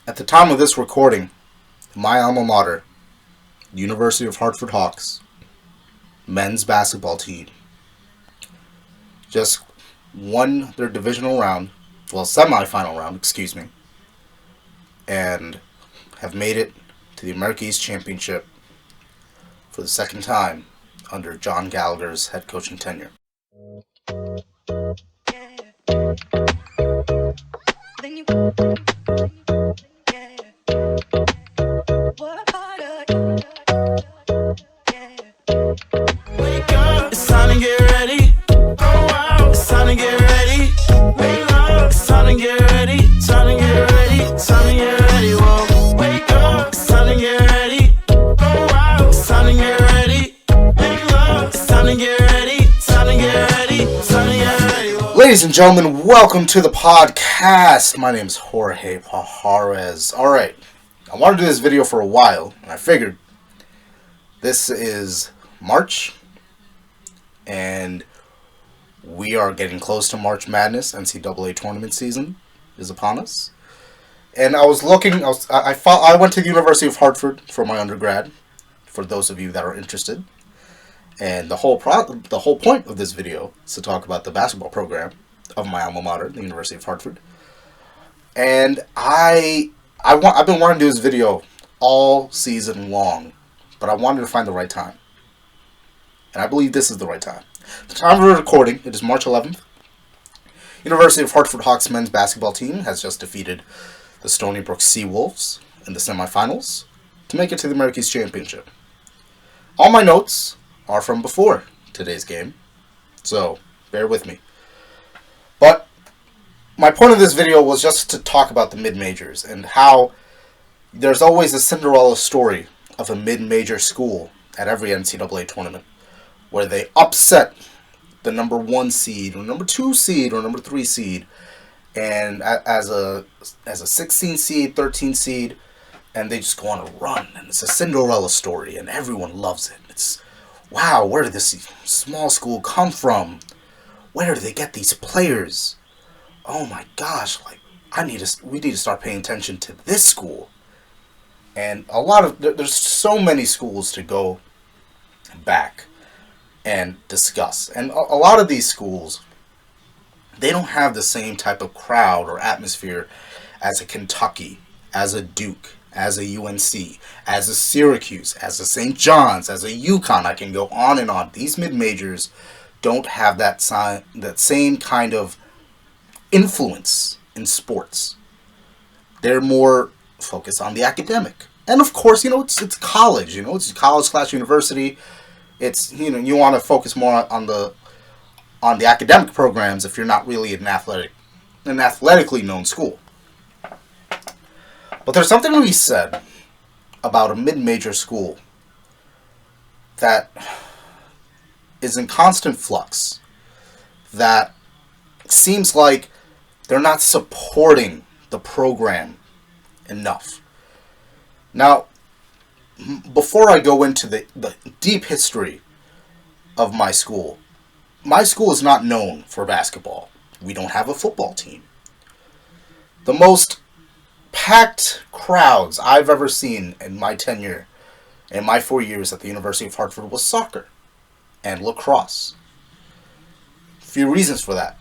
At the time of this recording, my alma mater, University of Hartford Hawks, men's basketball team, just won their semifinal round, and have made it to the America East Championship for the second time under John Gallagher's head coaching tenure. It's time to get ready. It's time to get ready. It's time to get ready. Time to get ready. Time to get ready. Whoa. Wake up. It's time to get ready. It's time to get ready. It's time to get ready. Time to get ready. Time to get ready. Ladies and gentlemen, welcome to the podcast. My name is Jorge Pajarez. Alright, I wanted to do this video for a while, and I figured this is March, and we are getting close to March Madness. NCAA tournament season is upon us. And I was looking, I went to the University of Hartford for my undergrad, for those of you that are interested. And the whole point of this video is to talk about the basketball program of my alma mater, the University of Hartford. And I've been wanting to do this video all season long, but I wanted to find the right time. And I believe this is the right time. The time of recording, it is March 11th. University of Hartford Hawks men's basketball team has just defeated the Stony Brook Seawolves in the semifinals to make it to the America East Championship. All my notes are from before today's game, so bear with me. But my point of this video was just to talk about the mid-majors and how there's always a Cinderella story of a mid-major school at every NCAA tournament where they upset the number 1 seed or number 2 seed or number 3 seed, and as a 16 seed, 13 seed, and they just go on a run, and it's a Cinderella story, and everyone loves it. It's, wow, where did this small school come from? Where do they get these players? Oh my gosh, we need to start paying attention to this school. And there's so many schools to go back and discuss. And a lot of these schools, they don't have the same type of crowd or atmosphere as a Kentucky, as a Duke, as a UNC, as a Syracuse, as a St. John's, as a UConn. I can go on and on. These mid-majors don't have that same kind of influence in sports. They're more focused on the academic. And of course, it's college, it's college / university. It's, you want to focus more on the academic programs if you're not really an athletically known school. But there's something to be said about a mid-major school that is in constant flux, that seems like they're not supporting the program enough. Now, before I go into the deep history of my school is not known for basketball. We don't have a football team. The most packed crowds I've ever seen in my tenure, in my 4 years at the University of Hartford, was soccer and lacrosse. A few reasons for that.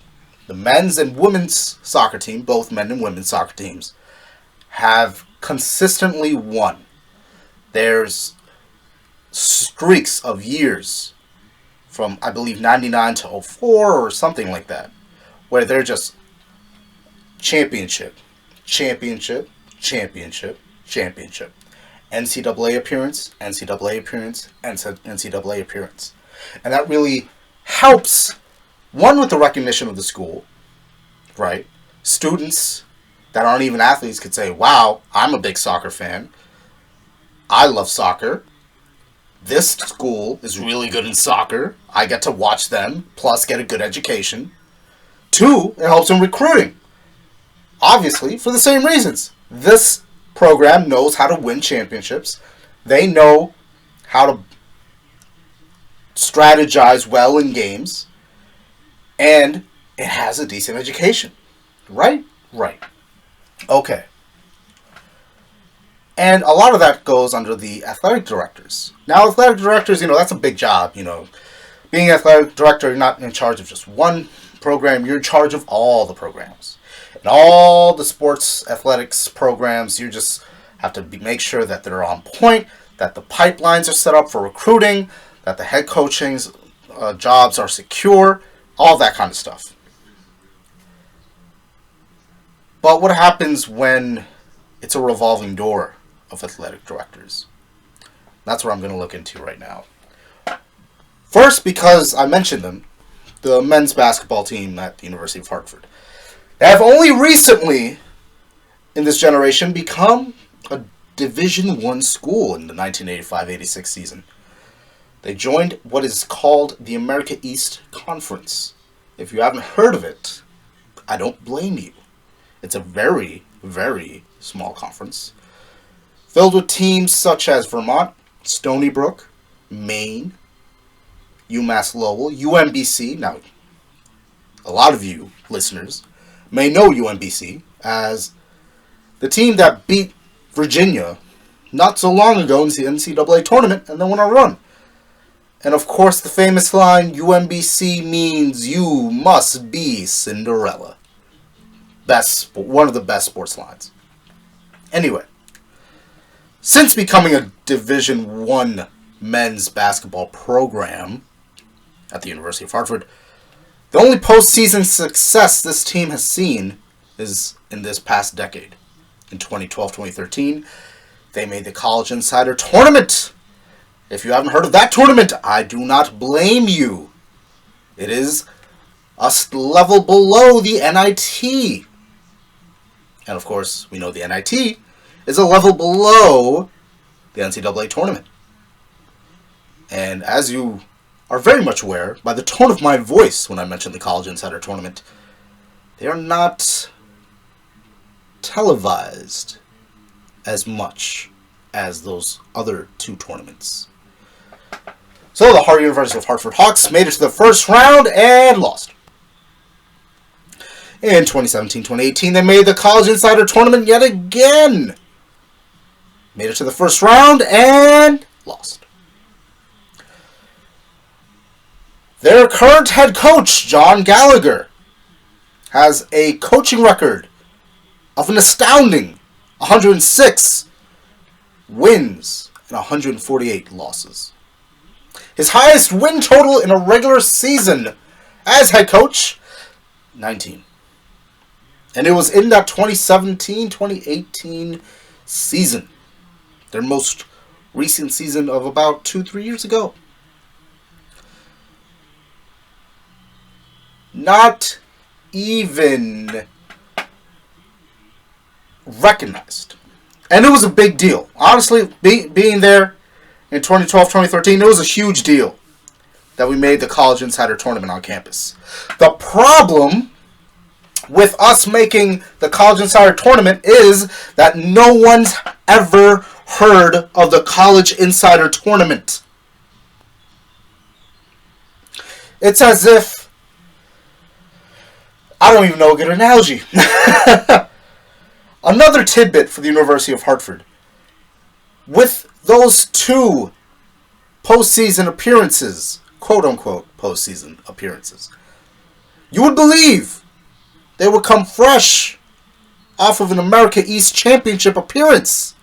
The men's and women's soccer team, both men and women's soccer teams, have consistently won. There's streaks of years from, I believe, 99 to 04 or something like that, where they're just championship, championship, championship, championship. NCAA appearance, NCAA appearance, NCAA appearance. And that really helps, one, with the recognition of the school, right? Students that aren't even athletes could say, wow, I'm a big soccer fan. I love soccer. This school is really good in soccer. I get to watch them, plus get a good education. 2, it helps in recruiting. Obviously, for the same reasons. This program knows how to win championships. They know how to strategize well in games. And it has a decent education. Right? Right. Okay. And a lot of that goes under the athletic directors. Now, athletic directors, that's a big job. Being an athletic director, you're not in charge of just one program. You're in charge of all the programs. And all the sports athletics programs, you just have to make sure that they're on point, that the pipelines are set up for recruiting, that the head coaching's jobs are secure, all that kind of stuff. But what happens when it's a revolving door of athletic directors? That's what I'm going to look into right now. First, because I mentioned them, the men's basketball team at the University of Hartford. They have only recently, in this generation, become a Division I school in the 1985-86 season. They joined what is called the America East Conference. If you haven't heard of it, I don't blame you. It's a very, very small conference, filled with teams such as Vermont, Stony Brook, Maine, UMass Lowell, UMBC. Now, a lot of you listeners may know UMBC as the team that beat Virginia not so long ago in the NCAA tournament and then went on a run. And of course, the famous line, UMBC means you must be Cinderella. One of the best sports lines. Anyway, since becoming a Division I men's basketball program at the University of Hartford, the only postseason success this team has seen is in this past decade. In 2012-2013, they made the College Insider Tournament. If you haven't heard of that tournament, I do not blame you. It is a level below the NIT. And of course, we know the NIT is a level below the NCAA tournament. And as you are very much aware, by the tone of my voice when I mention the College Insider Tournament, they are not televised as much as those other two tournaments. So the University of Hartford Hawks made it to the first round and lost. In 2017-2018, they made the College Insider Tournament yet again. Made it to the first round and lost. Their current head coach, John Gallagher, has a coaching record of an astounding 106 wins and 148 losses. His highest win total in a regular season as head coach, 19. And it was in that 2017-2018 season. Their most recent season of about 2-3 years ago. Not even recognized. And it was a big deal. Honestly, being there in 2012-2013, it was a huge deal that we made the College Insider Tournament on campus. The problem with us making the College Insider Tournament is that no one's ever heard of the College Insider Tournament. It's as if, I don't even know a good analogy. Another tidbit for the University of Hartford. With those two postseason appearances, quote-unquote postseason appearances, you would believe they would come fresh off of an America East Championship appearance.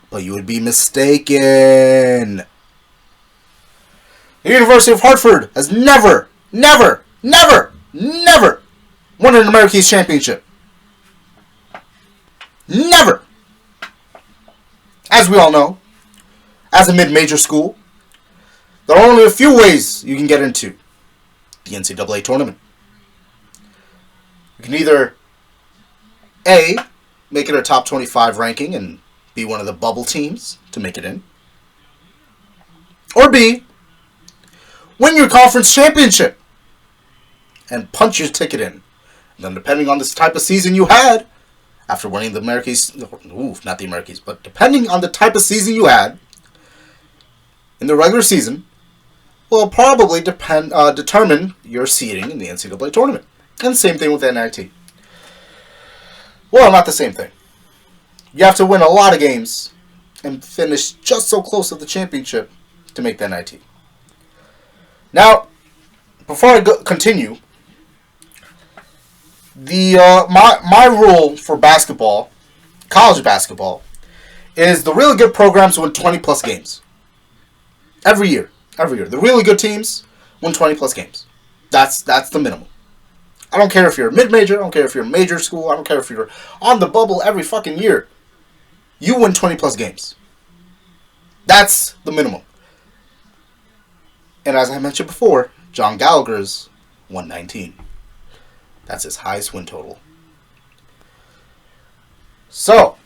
But you would be mistaken. The University of Hartford has never won an America East Championship. Never. As we all know, as a mid-major school, there are only a few ways you can get into the NCAA tournament. You can either A, make it a top 25 ranking and be one of the bubble teams to make it in. Or B, win your conference championship and punch your ticket in. And then depending on this type of season you had, after winning the Americas, not the Americas, but depending on the type of season you had in the regular season, will probably determine your seeding in the NCAA tournament. And same thing with NIT. Well, not the same thing. You have to win a lot of games and finish just so close to the championship to make the NIT. Now, before I continue, the my rule for basketball, college basketball, is the really good programs win 20 plus games every year. Every year, the really good teams win 20 plus games. That's the minimum. I don't care if you're a mid-major. I don't care if you're a major school. I don't care if you're on the bubble every fucking year. You win 20 plus games. That's the minimum. And as I mentioned before, John Gallagher's 119. That's his highest win total. So,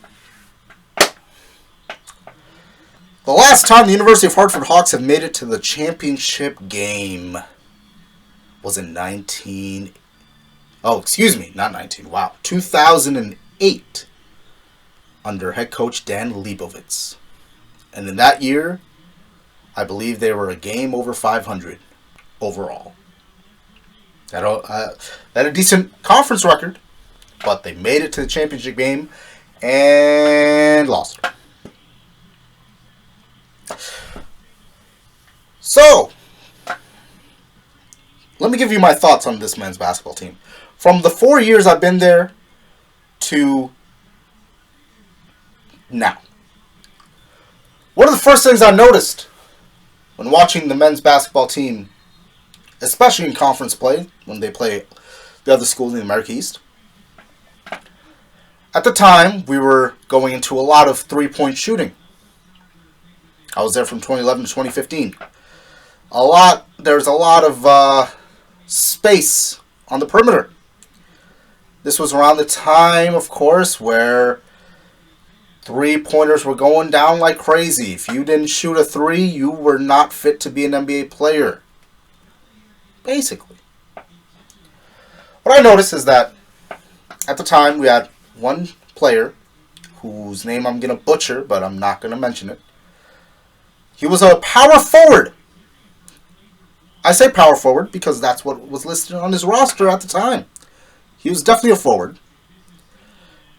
the last time the University of Hartford Hawks have made it to the championship game was in 2008 under head coach Dan Leibovitz. And in that year, I believe they were a game over 500 overall. They had a decent conference record, but they made it to the championship game and lost. So, let me give you my thoughts on this men's basketball team. From the 4 years I've been there to now. One of the first things I noticed when watching the men's basketball team, especially in conference play, when they play the other schools in the America East, at the time, we were going into a lot of three-point shooting. I was there from 2011 to 2015. There's a lot of space on the perimeter. This was around the time, of course, where three-pointers were going down like crazy. If you didn't shoot a three, you were not fit to be an NBA player. Basically. What I noticed is that at the time we had one player whose name I'm going to butcher, but I'm not going to mention it. He was a power forward. I say power forward because that's what was listed on his roster at the time. He was definitely a forward.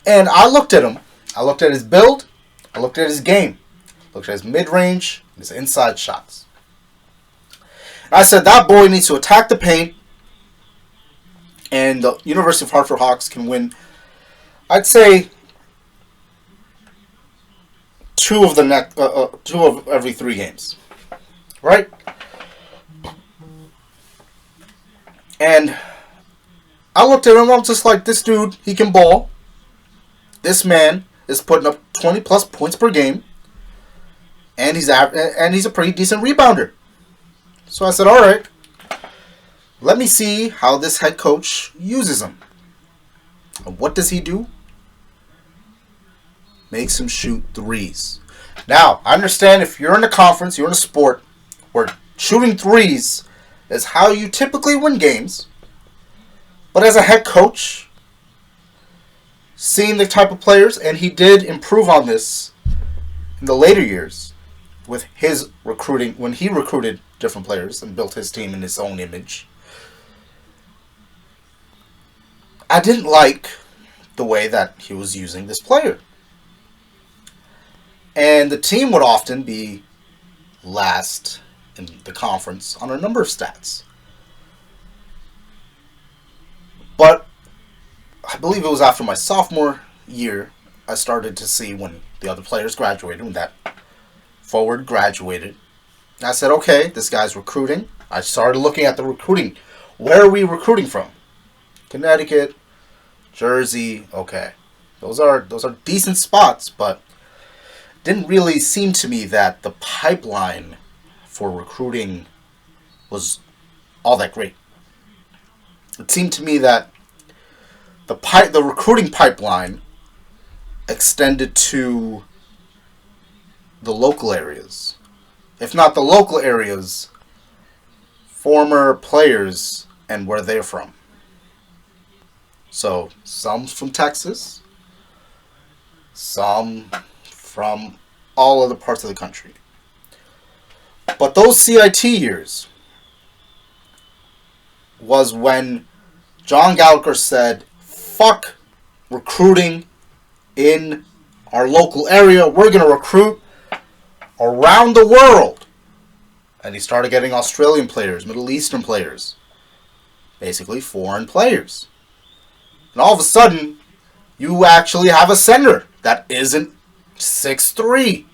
And I looked at him. I looked at his build. I looked at his game. I looked at his mid-range, his inside shots. And I said, that boy needs to attack the paint, and the University of Hartford Hawks can win, I'd say, two of every 3 games. Right? And I looked at him, I'm just like, this dude, he can ball. This man is putting up 20 plus points per game. And he's a pretty decent rebounder. So I said, alright, let me see how this head coach uses him. And what does he do? Makes him shoot threes. Now, I understand if you're in a conference, you're in a sport where shooting threes is how you typically win games. But as a head coach, seeing the type of players, and he did improve on this in the later years with his recruiting, when he recruited different players and built his team in his own image. I didn't like the way that he was using this player. And the team would often be last in the conference on a number of stats. But I believe it was after my sophomore year, I started to see when the other players graduated, when that forward graduated. I said, okay, this guy's recruiting. I started looking at the recruiting. Where are we recruiting from? Connecticut, Jersey, okay. Those are decent spots, but didn't really seem to me that the pipeline for recruiting was all that great. It seemed to me that the recruiting pipeline extended to the local areas. If not the local areas, former players and where they're from. So, some from Texas, some from all other parts of the country. But those CIT years was when John Gallagher said, fuck recruiting in our local area. We're going to recruit around the world. And he started getting Australian players, Middle Eastern players. Basically foreign players. And all of a sudden, you actually have a center that isn't 6'3",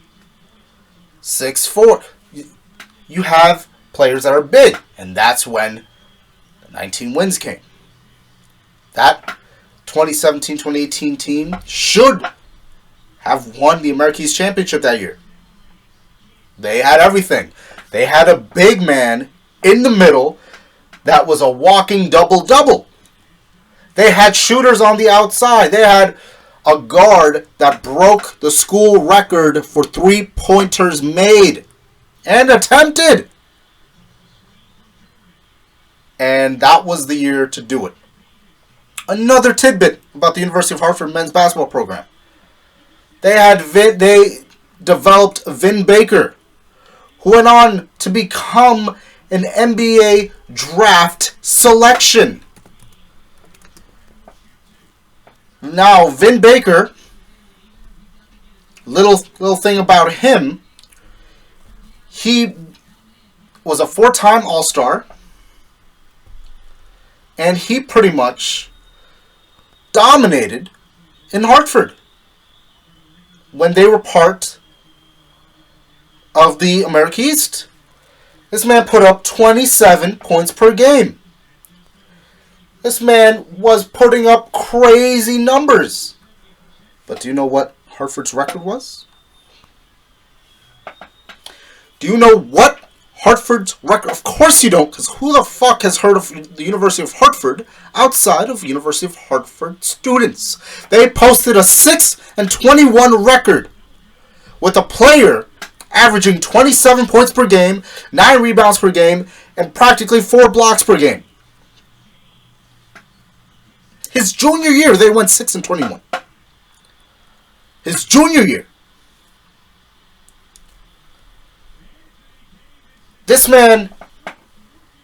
6'4". You have players that are big. And that's when the 19 wins came. That 2017-2018 team should have won the American East Championship that year. They had everything. They had a big man in the middle that was a walking double-double. They had shooters on the outside. They had a guard that broke the school record for three-pointers made and attempted. And that was the year to do it. Another tidbit about the University of Hartford men's basketball program. They developed VIN Baker, who went on to become an NBA draft selection. Now, VIN Baker, little thing about him, he was a 4-time All-Star, and he pretty much dominated in Hartford when they were part of the American East. This man put up 27 points per game. This man was putting up crazy numbers. But do you know what Hartford's record was? Do you know what Hartford's record? Of course you don't, because who the fuck has heard of the University of Hartford outside of University of Hartford students? They posted a 6-21 record with a player averaging 27 points per game, 9 rebounds per game, and practically 4 blocks per game. His junior year, they went 6-21. His junior year. This man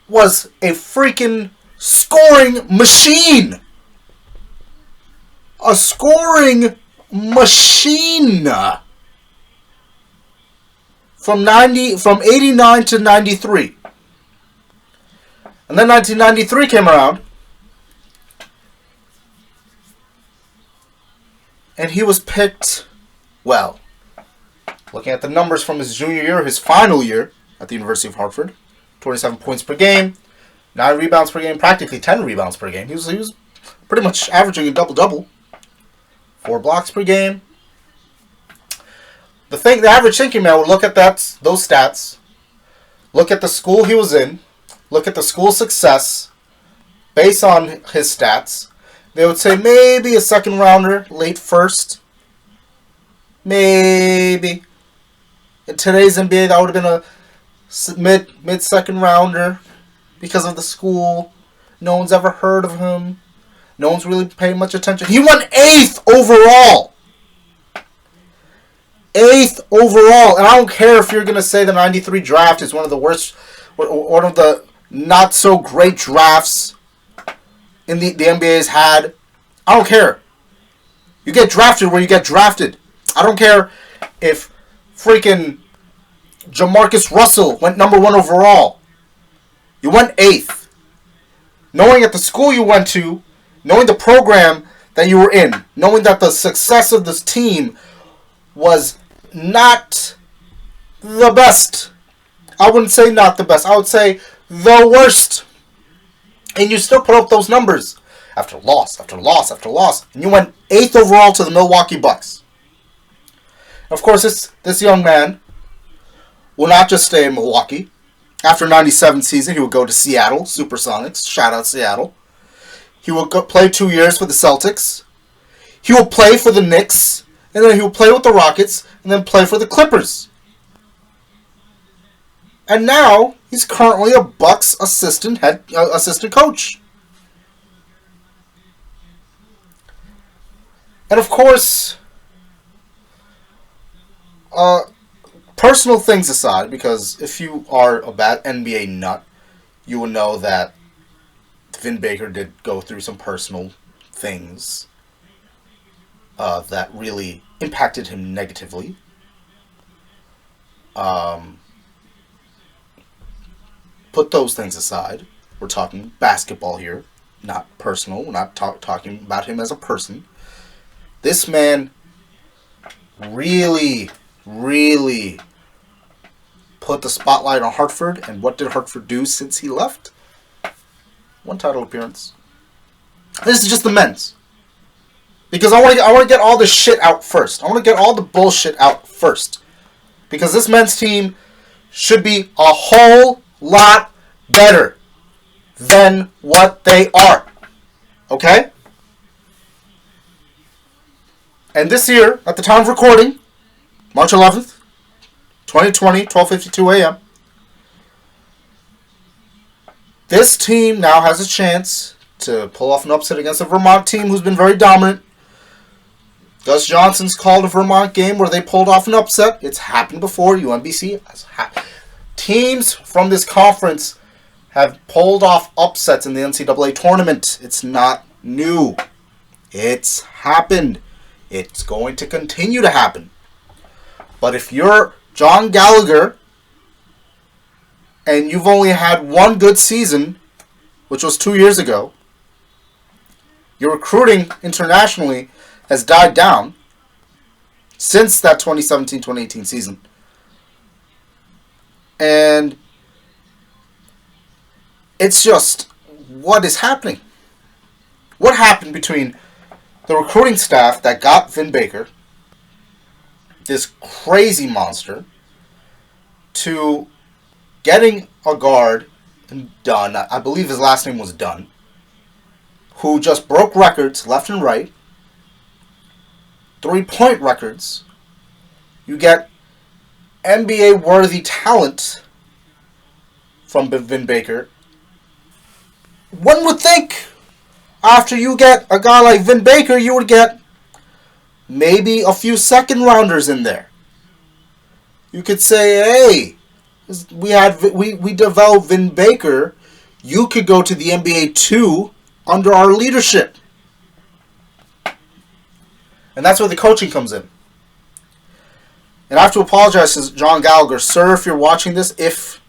was a freaking scoring machine. A scoring machine. From 89 to 93. And then 1993 came around. And he was picked, well, looking at the numbers from his junior year, his final year at the University of Hartford, 27 points per game, 9 rebounds per game, practically 10 rebounds per game. He was pretty much averaging a double-double, 4 blocks per game. The average thinking man would look at those stats, look at the school he was in, look at the school success based on his stats. They would say maybe a second rounder, late first. Maybe. In today's NBA, that would have been a mid second rounder because of the school. No one's ever heard of him. No one's really paying much attention. He went 8th overall. 8th overall. And I don't care if you're going to say the 93 draft is one of the worst, one of the not so great drafts in the NBA's had. I don't care. You get drafted where you get drafted. I don't care if freaking Jamarcus Russell went number 1 overall. You went 8th. Knowing at the school you went to, knowing the program that you were in, knowing that the success of this team was not the best. I wouldn't say not the best. I would say the worst. And you still put up those numbers after loss, after loss, after loss. And you went 8th overall to the Milwaukee Bucks. Of course, this young man will not just stay in Milwaukee. After 97 season, he would go to Seattle Supersonics. Shout out Seattle. He will play 2 years for the Celtics. He will play for the Knicks. And then he will play with the Rockets. And then play for the Clippers. And now, he's currently a Bucks assistant coach. And of course, personal things aside, because if you are a bad NBA nut, you will know that VIN Baker did go through some personal things. that really impacted him negatively. Put those things aside. We're talking basketball here, not personal. We're not talking about him as a person. This man really, really put the spotlight on Hartford. And what did Hartford do since he left? One title appearance. This is just the men's. Because I want to get all this shit out first. I want to get all the bullshit out first. Because this men's team should be a whole lot better than what they are. Okay? And this year, at the time of recording, March 11th, 2020, 12:52 a.m., this team now has a chance to pull off an upset against a Vermont team who's been very dominant. Gus Johnson's called a Vermont game where they pulled off an upset. It's happened before. UMBC has teams from this conference have pulled off upsets in the NCAA tournament. It's not new. It's happened. It's going to continue to happen. But if you're John Gallagher and you've only had one good season, which was 2 years ago, your recruiting internationally has died down since that 2017-2018 season. And it's just, what is happening? What happened between the recruiting staff that got VIN Baker, this crazy monster, to getting a guard, Dunn, I believe his last name was Dunn, who just broke records left and right, 3-point records. You get NBA-worthy talent from VIN Baker. One would think after you get a guy like VIN Baker, you would get maybe a few second-rounders in there. You could say, hey, we developed VIN Baker. You could go to the NBA too under our leadership. And that's where the coaching comes in. And I have to apologize to John Gallagher. Sir, if you're watching this, if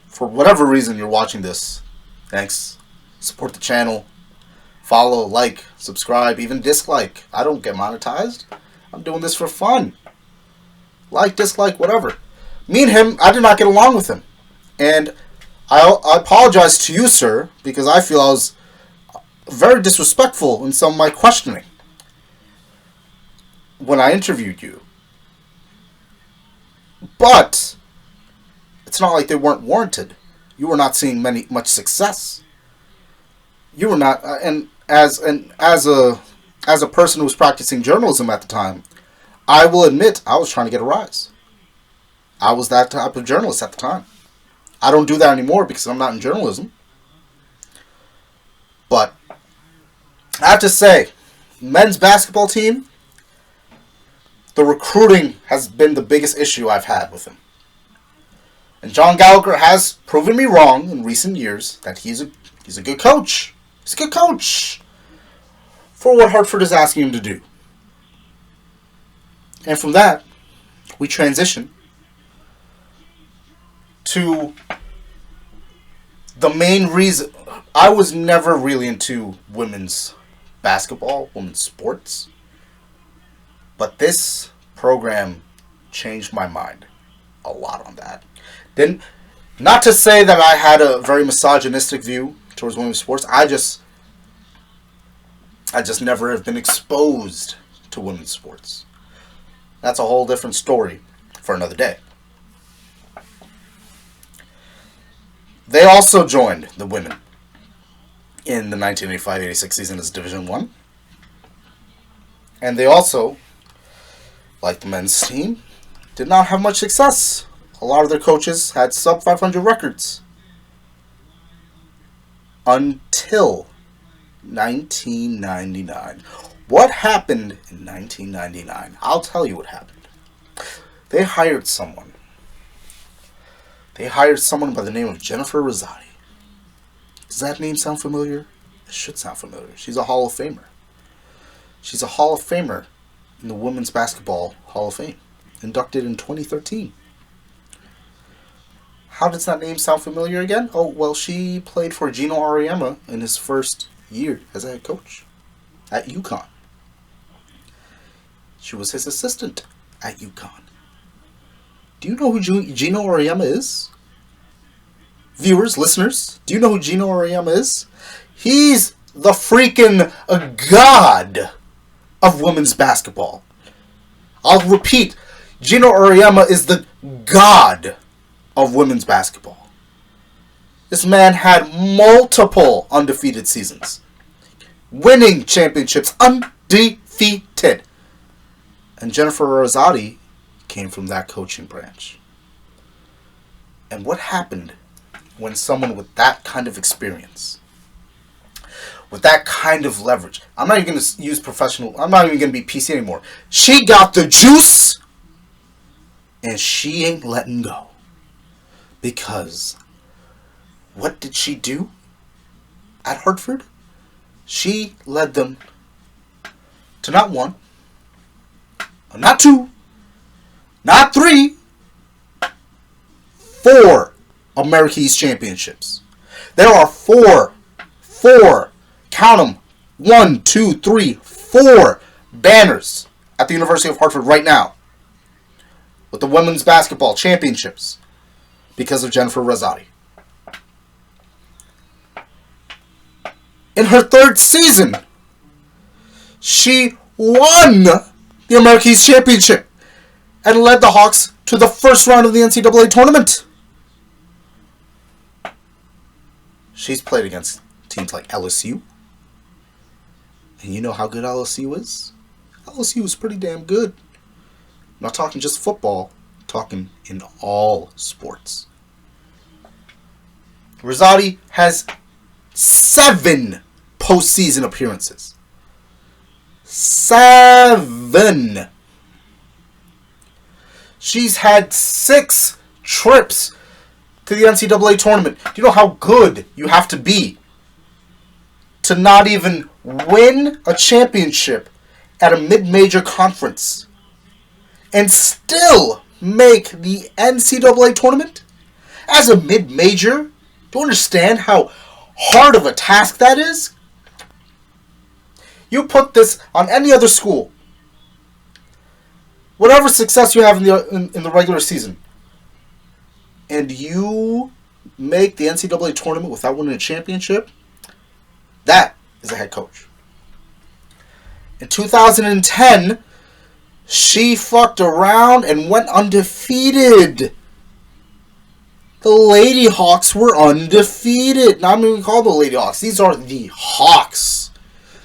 for whatever reason you're watching this, thanks. Support the channel. Follow, like, subscribe, even dislike. I don't get monetized. I'm doing this for fun. Like, dislike, whatever. Me and him, I did not get along with him. And I apologize to you, sir, because I feel I was very disrespectful in some of my questioning when I interviewed you. But it's not like they weren't warranted. You were not seeing much success. You were not, and as a person who was practicing journalism at the time, I will admit I was trying to get a rise. I was that type of journalist at the time. I don't do that anymore because I'm not in journalism. But I have to say, men's basketball team, the recruiting has been the biggest issue I've had with him. And John Gallagher has proven me wrong in recent years that he's a good coach. He's a good coach for what Hartford is asking him to do. And from that, we transition to the main reason. I was never really into women's basketball, women's sports. But this program changed my mind a lot on that. Then, not to say that I had a very misogynistic view towards women's sports. I just never have been exposed to women's sports. That's a whole different story for another day. They also joined the women in the 1985-86 season as Division I. And they also, like the men's team, did not have much success. A lot of their coaches had sub-500 records. Until 1999. What happened in 1999? I'll tell you what happened. They hired someone. They hired someone by the name of Jennifer Rosati. Does that name sound familiar? It should sound familiar. She's a Hall of Famer. She's a Hall of Famer in the Women's Basketball Hall of Fame, inducted in 2013. How does that name sound familiar again? Oh, well, she played for Gino Auriemma in his first year as a head coach at UConn. She was his assistant at UConn. Do you know who Gino Auriemma is? Viewers, listeners, do you know who Gino Auriemma is? He's the freaking god of women's basketball. I'll repeat, Gino Auriemma is the god of women's basketball. This man had multiple undefeated seasons, winning championships undefeated. And Jennifer Rosati came from that coaching branch. And what happened when someone with that kind of experience, with that kind of leverage, I'm not even going to use professional, I'm not even going to be PC anymore. She got the juice, and she ain't letting go. Because what did she do at Hartford? She led them to not one, not two, not three, 4 America East championships. There are four, count them, 1, 2, 3, 4 banners at the University of Hartford right now with the women's basketball championships because of Jennifer Rosati. In her 3rd season, she won the America East Championship and led the Hawks to the first round of the NCAA tournament. She's played against teams like LSU. And you know how good LSU is? LSU is pretty damn good. I'm not talking just football, I'm talking in all sports. Rosati has 7 postseason appearances. 7. She's had 6 trips to the NCAA tournament. Do you know how good you have to be to not even win a championship at a mid-major conference and still make the NCAA tournament? As a mid-major, do you understand how hard of a task that is? You put this on any other school, whatever success you have in the regular season, and you make the NCAA tournament without winning a championship, that is a head coach. In 2010, she fucked around and went undefeated. The Lady Hawks were undefeated. Not even called the Lady Hawks. These are the Hawks.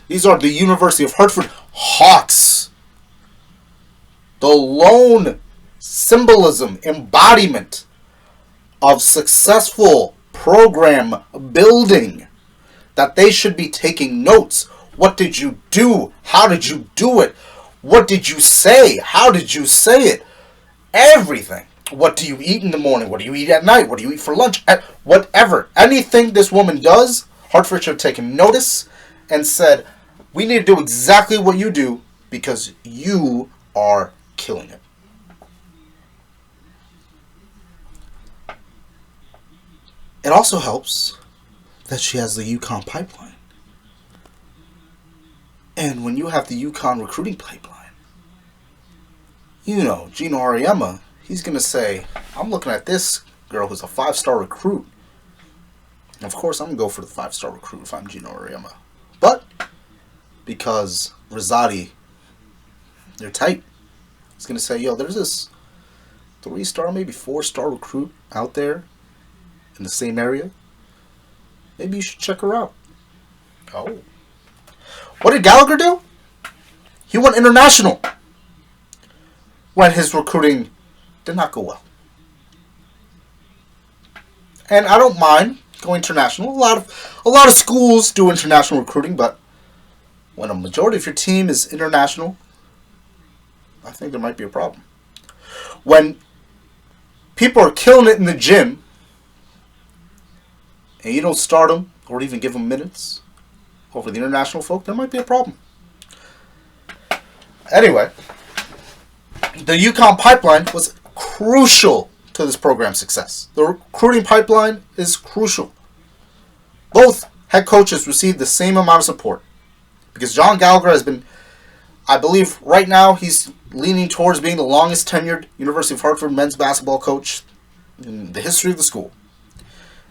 These are the University of Hartford Hawks. The lone symbolism, embodiment of successful program building. That they should be taking notes. What did you do? How did you do it? What did you say? How did you say it? Everything. What do you eat in the morning? What do you eat at night? What do you eat for lunch? Whatever. Anything this woman does, Hartford should have taken notice and said, we need to do exactly what you do because you are killing it. It also helps that she has the UConn pipeline. And when you have the UConn recruiting pipeline, you know, Gino Auriemma, he's going to say, I'm looking at this girl who's a 5-star recruit. And of course, I'm going to go for the 5-star recruit if I'm Gino Auriemma. But because Rosati, they're tight, he's going to say, yo, there's this 3-star, maybe 4-star recruit out there in the same area. Maybe you should check her out. Oh. What did Gallagher do? He went international when his recruiting did not go well. And I don't mind going international. A lot of schools do international recruiting, but when a majority of your team is international, I think there might be a problem. When people are killing it in the gym and you don't start them or even give them minutes over the international folk, there might be a problem. Anyway, the UConn pipeline was crucial to this program's success. The recruiting pipeline is crucial. Both head coaches received the same amount of support because John Gallagher has been, I believe right now, he's leaning towards being the longest tenured University of Hartford men's basketball coach in the history of the school.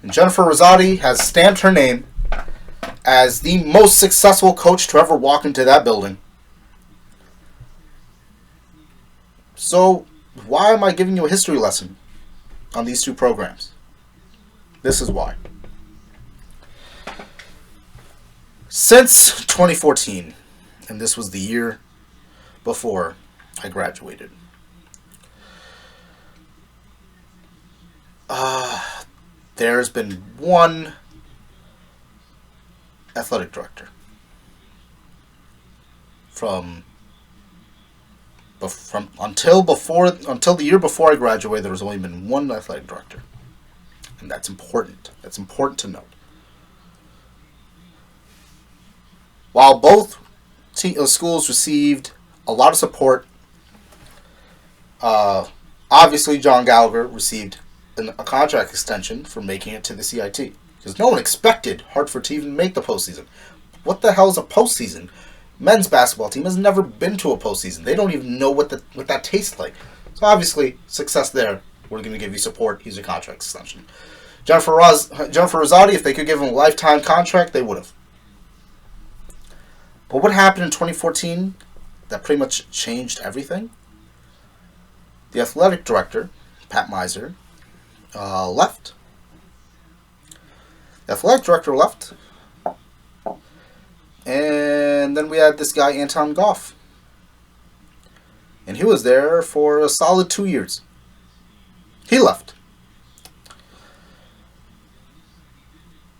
And Jennifer Rosati has stamped her name as the most successful coach to ever walk into that building. So, why am I giving you a history lesson on these two programs? This is why. Since 2014, and this was the year before I graduated, there's been one athletic director until the year before I graduated. There was only been one athletic director, and that's important. That's important to note. While both schools received a lot of support, obviously John Gallagher received a contract extension for making it to the CIT. Because no one expected Hartford to even make the postseason. What the hell is a postseason? Men's basketball team has never been to a postseason. They don't even know what that tastes like. So obviously, success there. We're going to give you support. Here's a contract extension. Jennifer Rosati, if they could give him a lifetime contract, they would have. But what happened in 2014 that pretty much changed everything? The athletic director, Pat Miser, left. The athletic director left. And then we had this guy, Anton Goff. And he was there for a solid 2 years. He left.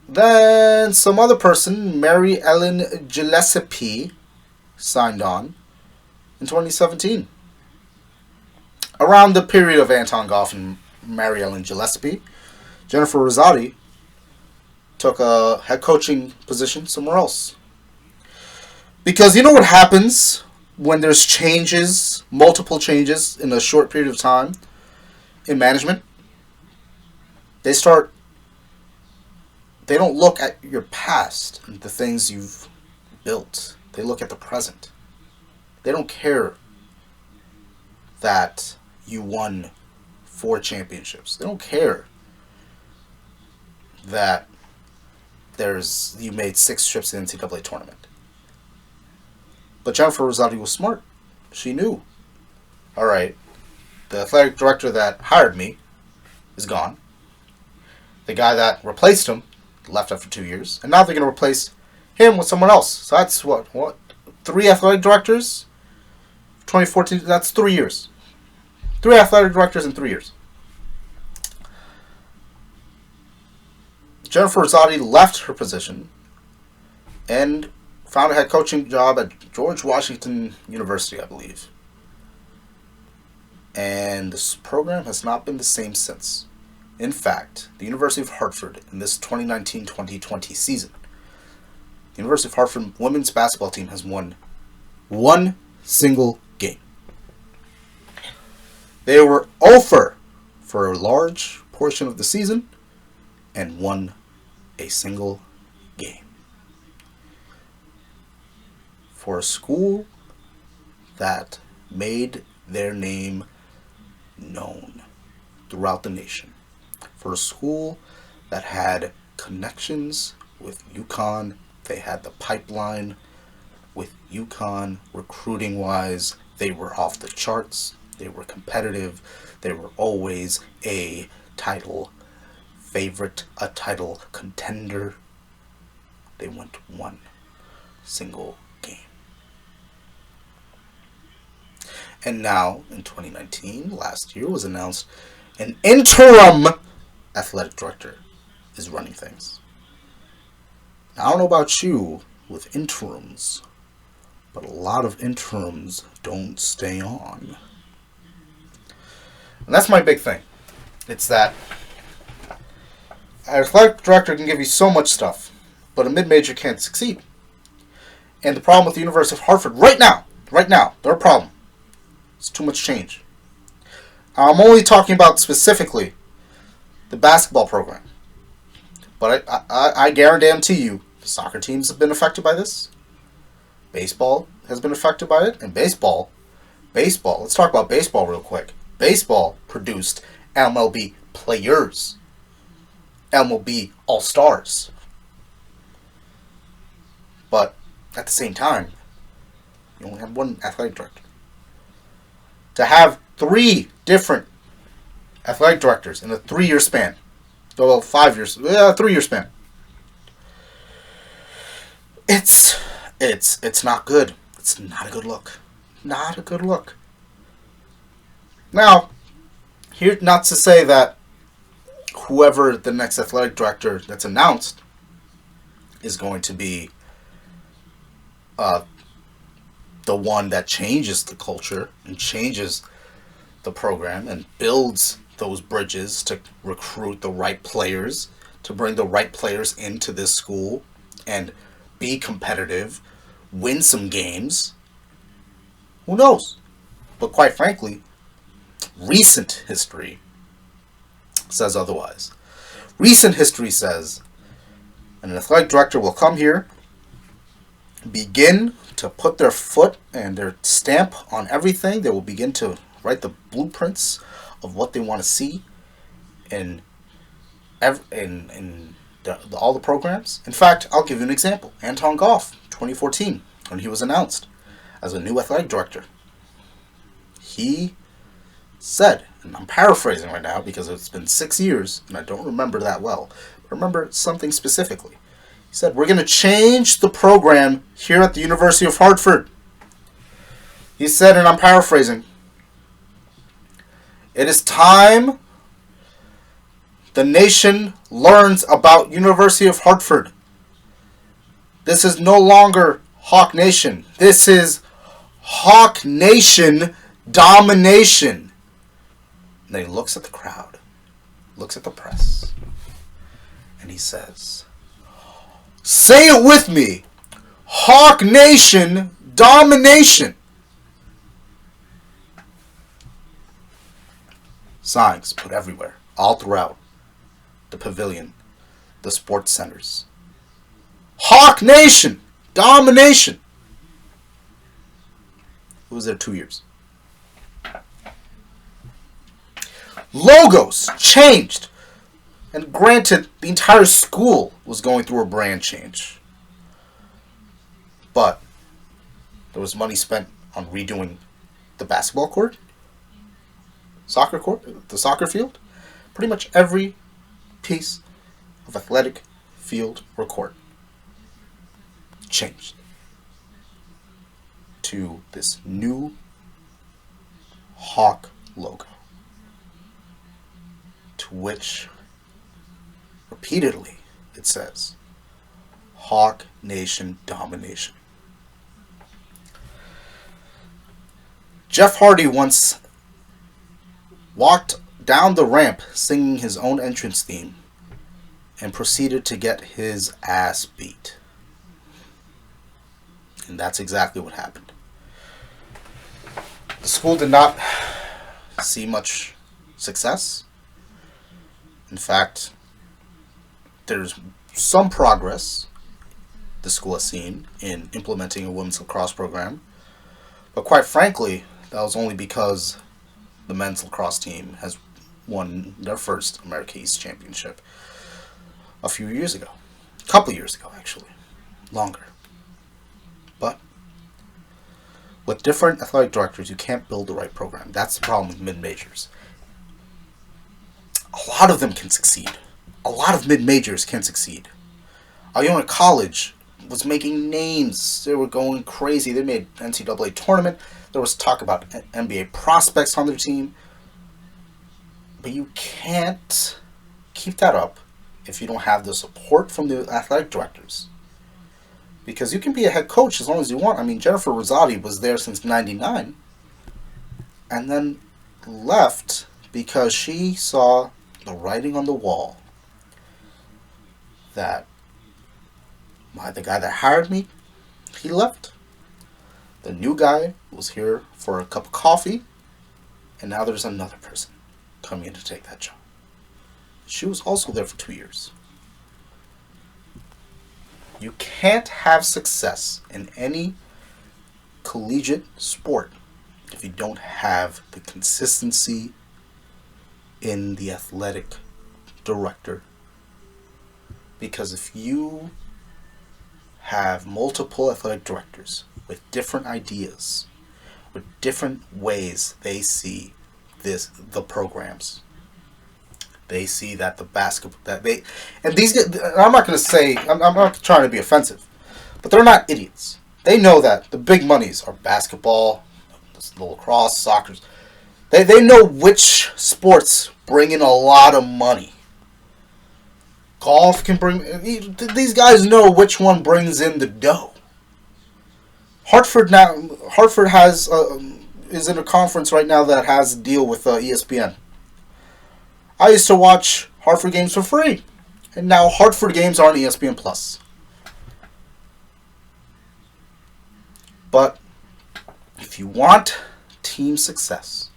Then some other person, Mary Ellen Gillespie, signed on in 2017. Around the period of Anton Goff and Mary Ellen Gillespie, Jennifer Rosati took a head coaching position somewhere else. Because you know what happens when there's changes, multiple changes in a short period of time in management? They don't look at your past and the things you've built. They look at the present. They don't care that you won 4 championships. They don't care that you made 6 trips to the NCAA tournament. But Jennifer Rosati was smart. She knew. All right, the athletic director that hired me is gone. The guy that replaced him left after 2 years, and now they're going to replace him with someone else. So that's what 3 athletic directors? 2014. That's 3 years. 3 athletic directors in 3 years. Jennifer Rosati left her position and found a head coaching job at George Washington University, I believe. And this program has not been the same since. In fact, the University of Hartford in this 2019-2020 season, the University of Hartford women's basketball team has won 1 single game. They were 0 for a large portion of the season and won a single game. For a school that made their name known throughout the nation. For a school that had connections with UConn. They had the pipeline with UConn recruiting wise. They were off the charts. They were competitive. They were always a title favorite, a title contender. They went 1 single game. And now, in 2019, last year, was announced an interim athletic director is running things. Now, I don't know about you with interims, but a lot of interims don't stay on. And that's my big thing. It's that an athletic director can give you so much stuff, but a mid-major can't succeed. And the problem with the University of Hartford right now right now, they're a problem. It's too much change. I'm only talking about specifically the basketball program. But I guarantee you, the soccer teams have been affected by this. Baseball has been affected by it. And baseball, let's talk about baseball real quick. Baseball produced MLB players. MLB All-Stars. But at the same time, you only have one athletic director. To have 3 different athletic directors in a 3-year span. Well, 5 years. 3-year span. It's not good. It's not a good look. Not a good look. Now, here, not to say that whoever the next athletic director that's announced is going to be the one that changes the culture and changes the program and builds those bridges to recruit the right players, to bring the right players into this school and be competitive, win some games. Who knows? But quite frankly, recent history says otherwise. Recent history says an athletic director will come here, begin to put their foot and their stamp on everything. They will begin to write the blueprints of what they want to see in all the programs. In fact, I'll give you an example. Anton Goff, 2014, when he was announced as a new athletic director. He said, and I'm paraphrasing right now because it's been 6 years and I don't remember that well, but I remember something specifically. He said, we're going to change the program here at the University of Hartford. He said, and I'm paraphrasing, it is time the nation learns about University of Hartford. This is no longer Hawk Nation. This is Hawk Nation domination. And then he looks at the crowd, looks at the press, and he says, say it with me, Hawk Nation domination. Signs put everywhere, all throughout the pavilion, the sports centers. Hawk Nation domination. It was there 2 years. Logos changed. And granted, the entire school was going through a brand change. But there was money spent on redoing the basketball court, soccer court, the soccer field. Pretty much every piece of athletic field or court changed to this new Hawk logo, to which repeatedly it says Hawk Nation domination. Jeff Hardy once walked down the ramp singing his own entrance theme and proceeded to get his ass beat. And that's exactly what happened. The school did not see much success. In fact, there's some progress the school has seen in implementing a women's lacrosse program. But quite frankly, that was only because the men's lacrosse team has won their first America East Championship a few years ago. A couple years ago, actually. Longer. But with different athletic directors, you can't build the right program. That's the problem with mid-majors. A lot of them can succeed. A lot of mid-majors can succeed. Iona College was making names. They were going crazy. They made NCAA tournament. There was talk about NBA prospects on their team. But you can't keep that up if you don't have the support from the athletic directors. Because you can be a head coach as long as you want. I mean, Jennifer Rosati was there since '99 and then left because she saw the writing on the wall that the guy that hired me, he left. The new guy was here for a cup of coffee, and now there's another person coming in to take that job. She was also there for 2 years. You can't have success in any collegiate sport if you don't have the consistency in the athletic director. Because if you have multiple athletic directors with different ideas, with different ways they see the programs, they see that the basketball that they and these guys, I'm not going to say I'm not trying to be offensive, but they're not idiots. They know that the big monies are basketball, lacrosse, soccer. They know which sports bring in a lot of money. Golf can bring. These guys know which one brings in the dough. Hartford has is in a conference right now that has a deal with ESPN. I used to watch Hartford games for free, and now Hartford games are on ESPN Plus. But if you want team success,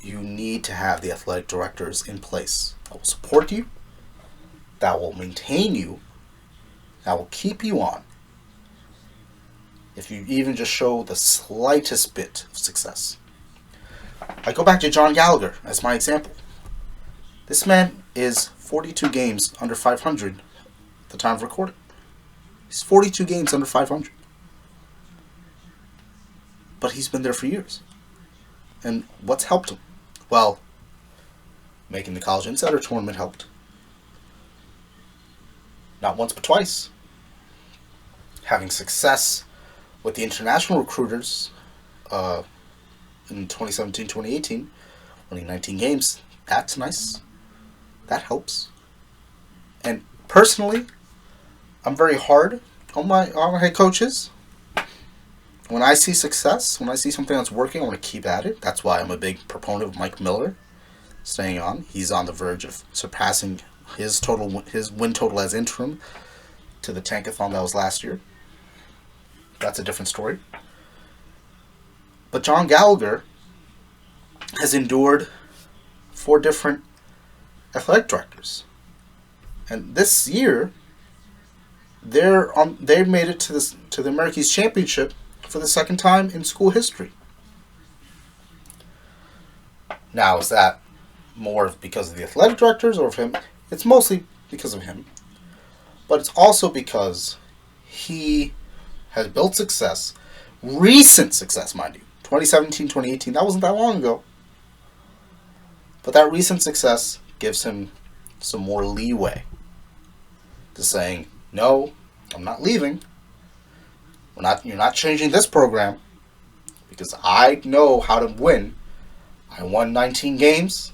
you need to have the athletic directors in place that will support you, that will maintain you, that will keep you on. If you even just show the slightest bit of success. I go back to John Gallagher as my example. This man is 42 games under 500 at the time of recording. He's 42 games under 500. But he's been there for years. And what's helped him? Well, making the College Insider Tournament helped. Not once but twice. Having success with the international recruiters in 2017-2018, winning 19 games, that's nice. That helps. And personally, I'm very hard on my head coaches. When I see success, when I see something that's working, I want to keep at it. That's why I'm a big proponent of Mike Miller staying on. He's on the verge of surpassing his win total as interim to the tankathon that was last year. That's a different story. But John Gallagher has endured 4 different athletic directors, and this year they made it to the American East Championship for the second time in school history. Now, is that more because of the athletic directors or of him? It's mostly because of him, but it's also because he has built success, recent success, mind you. 2017, 2018, that wasn't that long ago. But that recent success gives him some more leeway to saying, no, I'm not leaving. You're not changing this program because I know how to win. I won 19 games.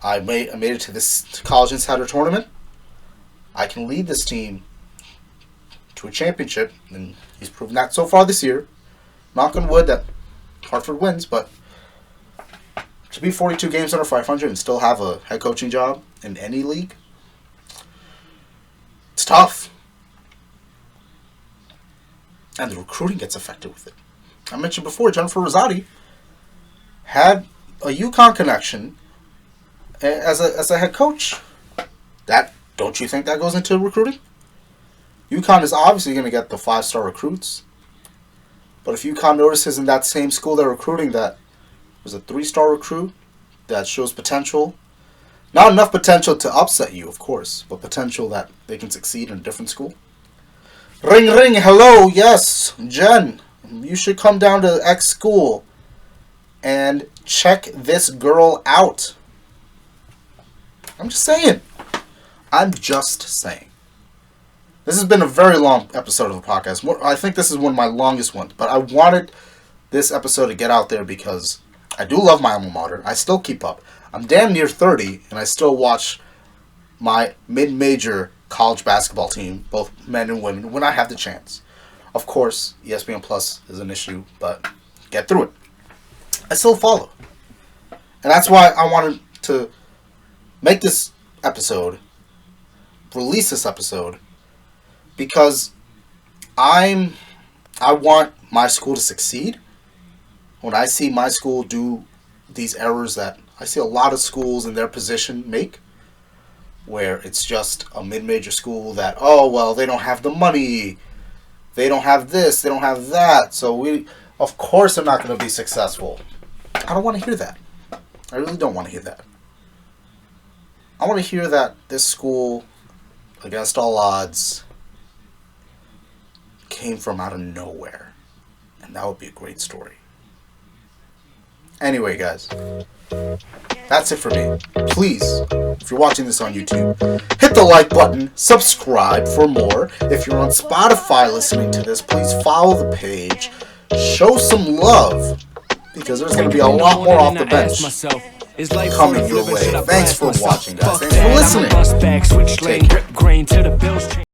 I made it to this College Insider Tournament. I can lead this team to a championship, and he's proven that so far this year. Knock on wood that Hartford wins, but to be 42 games under 500 and still have a head coaching job in any league, it's tough. And the recruiting gets affected with it. I mentioned before, Jennifer Rosati had a UConn connection as a head coach. Don't you think that goes into recruiting? UConn is obviously going to get the 5-star recruits. But if UConn notices in that same school they're recruiting that was a 3-star recruit that shows potential, not enough potential to upset you, of course, but potential that they can succeed in a different school. Ring, ring, hello, yes, Jen, you should come down to X school and check this girl out. I'm just saying. This has been a very long episode of the podcast. I think this is one of my longest ones, but I wanted this episode to get out there because I do love my alma mater. I still keep up. I'm damn near 30, and I still watch my mid-major college basketball team, both men and women, when I have the chance. Of course, ESPN Plus is an issue, but get through it. I still follow. And that's why I wanted to make this episode, release this episode, because I want my school to succeed, when I see my school do these errors that I see a lot of schools in their position make, where it's just a mid-major school that, oh, well, they don't have the money, they don't have this, they don't have that, so of course they're not going to be successful. I don't want to hear that. I really don't want to hear that. I want to hear that this school, against all odds, came from out of nowhere. And that would be a great story. Anyway, guys, that's it for me. Please, if you're watching this on YouTube, hit the like button, subscribe for more. If you're on Spotify listening to this, please follow the page, show some love, because there's going to be a lot more off the bench coming your way. Thanks for watching, guys. Thanks for listening. Take care.